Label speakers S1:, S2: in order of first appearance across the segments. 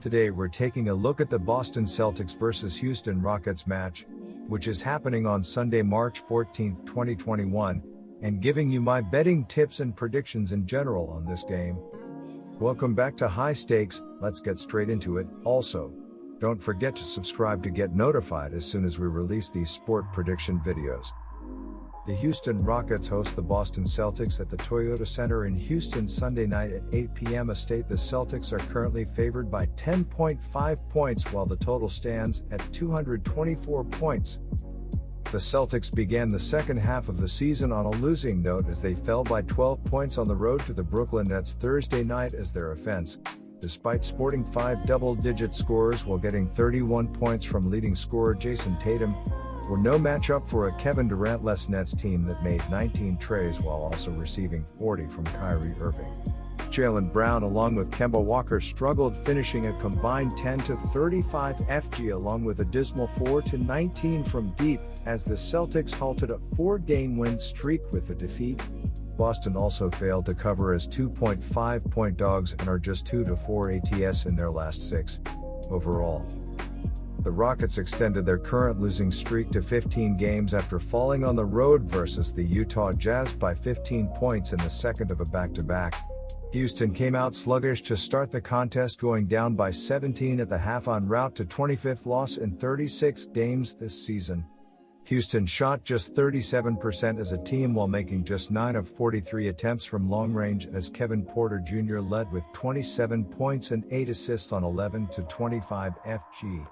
S1: Today we're taking a look at the Boston Celtics vs Houston Rockets match, which is happening on Sunday, March 14, 2021, and giving you my betting tips and predictions in general on this game. Welcome back to High Stakes. Let's get straight into it. Also, don't forget to subscribe to get notified as soon as we release these sport prediction videos. The Houston Rockets host the Boston Celtics at the Toyota Center in Houston Sunday night at 8 p.m. The Celtics are currently favored by 10.5 points while the total stands at 224 points. The Celtics began the second half of the season on a losing note as they fell by 12 points on the road to the Brooklyn Nets Thursday night as their offense, despite sporting 5 double-digit scores while getting 31 points from leading scorer Jason Tatum, were no matchup for a Kevin Durant-less Nets team that made 19 trays while also receiving 40 from Kyrie Irving. Jaylen Brown along with Kemba Walker struggled, finishing a combined 10 to 35 FG along with a dismal 4 to 19 from deep, as the Celtics halted a 4-game win streak with the defeat. Boston also failed to cover as 2.5-point dogs and are just 2 to 4 ATS in their last 6. Overall, the Rockets extended their current losing streak to 15 games after falling on the road versus the Utah Jazz by 15 points in the second of a back-to-back. Houston came out sluggish to start the contest, going down by 17 at the half en route to 25th loss in 36 games this season. Houston shot just 37% as a team while making just 9 of 43 attempts from long range as Kevin Porter Jr. led with 27 points and 8 assists on 11 to 25 FG.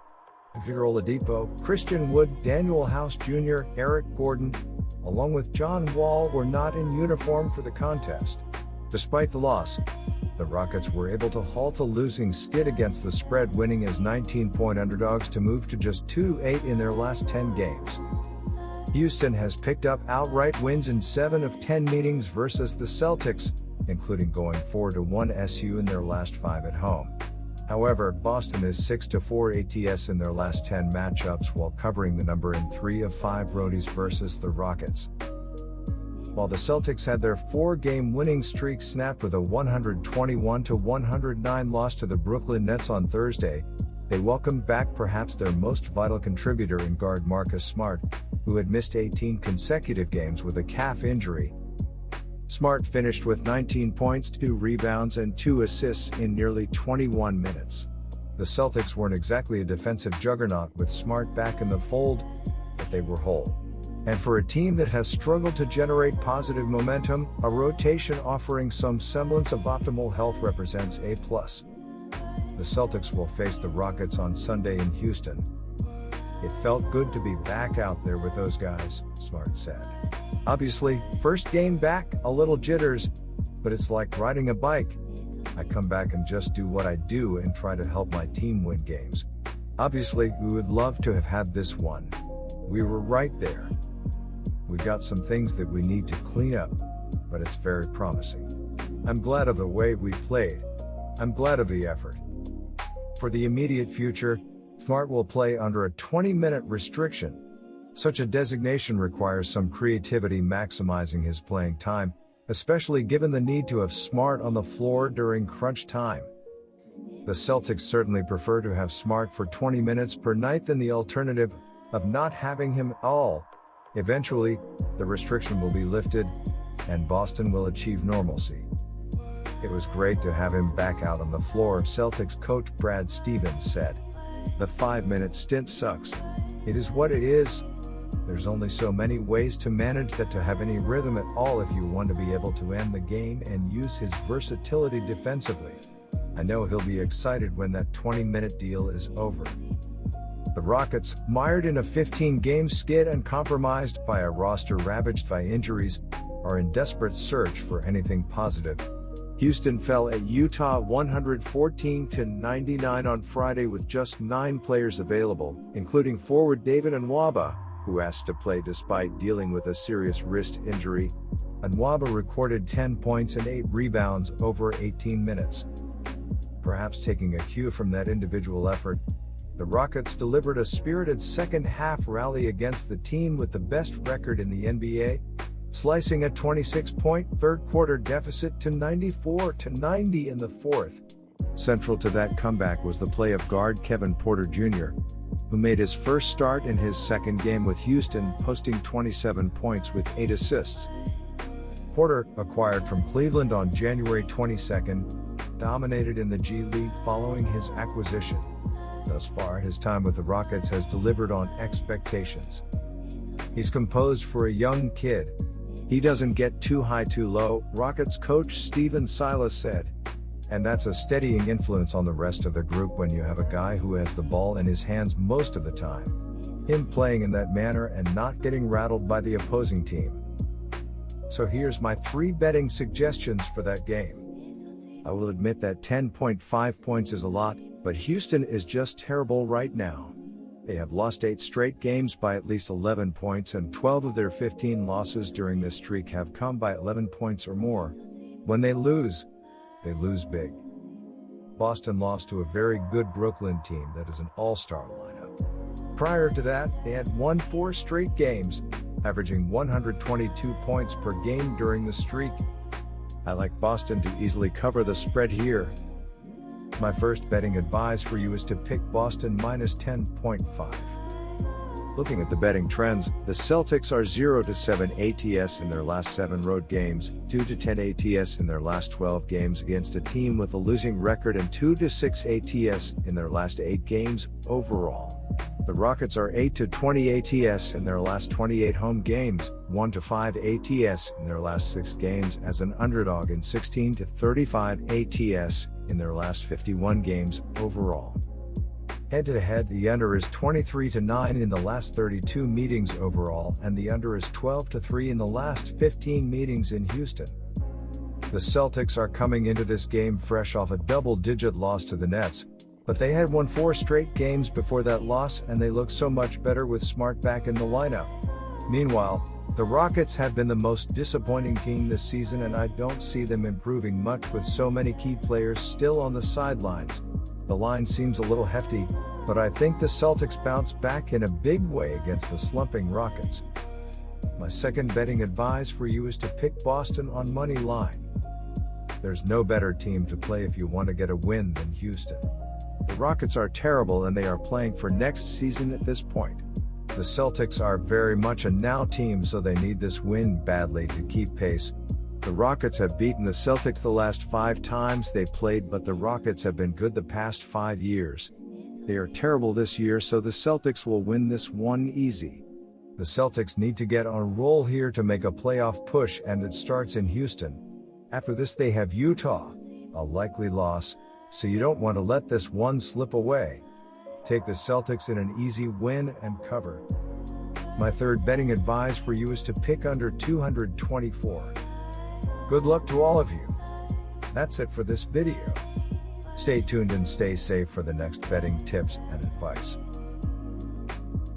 S1: Victor Oladipo, Christian Wood, Daniel House Jr., Eric Gordon, along with John Wall were not in uniform for the contest. Despite the loss, the Rockets were able to halt a losing skid against the spread, winning as 19-point underdogs to move to just 2-8 in their last 10 games. Houston has picked up outright wins in 7 of 10 meetings versus the Celtics, including going 4-1 SU in their last 5 at home. However, Boston is 6 to 4 ATS in their last 10 matchups while covering the number in 3 of 5 roadies versus the Rockets. While the Celtics had their 4-game winning streak snapped with a 121-109 loss to the Brooklyn Nets on Thursday, they welcomed back perhaps their most vital contributor in guard Marcus Smart, who had missed 18 consecutive games with a calf injury. Smart finished with 19 points, 2 rebounds and 2 assists in nearly 21 minutes. The Celtics weren't exactly a defensive juggernaut with Smart back in the fold, but they were whole. And for a team that has struggled to generate positive momentum, a rotation offering some semblance of optimal health represents A+. The Celtics will face the Rockets on Sunday in Houston. "It felt good to be back out there with those guys," Smart said. "Obviously, first game back, a little jitters, but it's like riding a bike. I come back and just do what I do and try to help my team win games. Obviously, we would love to have had this one. We were right there. We got some things that we need to clean up, but it's very promising. I'm glad of the way we played. I'm glad of the effort." For the immediate future, Smart will play under a 20-minute restriction. Such a designation requires some creativity maximizing his playing time, especially given the need to have Smart on the floor during crunch time. The Celtics certainly prefer to have Smart for 20 minutes per night than the alternative of not having him at all. Eventually, the restriction will be lifted, and Boston will achieve normalcy. "It was great to have him back out on the floor," Celtics coach Brad Stevens said. "The 5-minute stint sucks. It is what it is. There's only so many ways to manage that to have any rhythm at all if you want to be able to end the game and use his versatility defensively. I know he'll be excited when that 20-minute deal is over." The Rockets, mired in a 15-game skid and compromised by a roster ravaged by injuries, are in desperate search for anything positive. Houston fell at Utah 114-99 on Friday with just 9 players available, including forward David Nwaba, who asked to play despite dealing with a serious wrist injury. Nwaba recorded 10 points and 8 rebounds over 18 minutes. Perhaps taking a cue from that individual effort, the Rockets delivered a spirited second-half rally against the team with the best record in the NBA, slicing a 26-point third-quarter deficit to 94-90 in the fourth. Central to that comeback was the play of guard Kevin Porter Jr., who made his first start in his second game with Houston, posting 27 points with 8 assists. Porter, acquired from Cleveland on January 22, dominated in the G League following his acquisition. Thus far, his time with the Rockets has delivered on expectations. He's composed for a young kid. He doesn't get too high too low, Rockets coach Stephen Silas said. And that's a steadying influence on the rest of the group when you have a guy who has the ball in his hands most of the time. Him playing in that manner and not getting rattled by the opposing team. So here's my 3 betting suggestions for that game. I will admit that 10.5 points is a lot, but Houston is just terrible right now. They have lost 8 straight games by at least 11 points, and 12 of their 15 losses during this streak have come by 11 points or more. When they lose big. Boston lost to a very good Brooklyn team that is an all-star lineup. Prior to that, they had won 4 straight games, averaging 122 points per game during the streak. I like Boston to easily cover the spread here. My first betting advice for you is to pick Boston minus 10.5. Looking at the betting trends, the Celtics are 0-7 ATS in their last 7 road games, 2-10 ATS in their last 12 games against a team with a losing record, and 2-6 ATS in their last 8 games overall. The Rockets are 8-20 ATS in their last 28 home games, 1-5 ATS in their last 6 games as an underdog, and 16-35 ATS in their last 51 games overall. Head-to-head, the under is 23-9 in the last 32 meetings overall, and the under is 12-3 in the last 15 meetings in Houston. The Celtics are coming into this game fresh off a double-digit loss to the Nets, but they had won 4 straight games before that loss, and they look so much better with Smart back in the lineup. Meanwhile, the Rockets have been the most disappointing team this season, and I don't see them improving much with so many key players still on the sidelines. The line seems a little hefty, but I think the Celtics bounce back in a big way against the slumping Rockets. My second betting advice for you is to pick Boston on money line. There's no better team to play if you want to get a win than Houston. The Rockets are terrible and they are playing for next season at this point. The Celtics are very much a now team, so they need this win badly to keep pace. The Rockets have beaten the Celtics the last 5 times they played, but the Rockets have been good the past 5 years. They are terrible this year, so the Celtics will win this one easy. The Celtics need to get on a roll here to make a playoff push, and it starts in Houston. After this they have Utah, a likely loss, so you don't want to let this one slip away. Take the Celtics in an easy win and cover. My third betting advice for you is to pick under 224. Good luck to all of you. That's it for this video. Stay tuned and stay safe for the next betting tips and advice.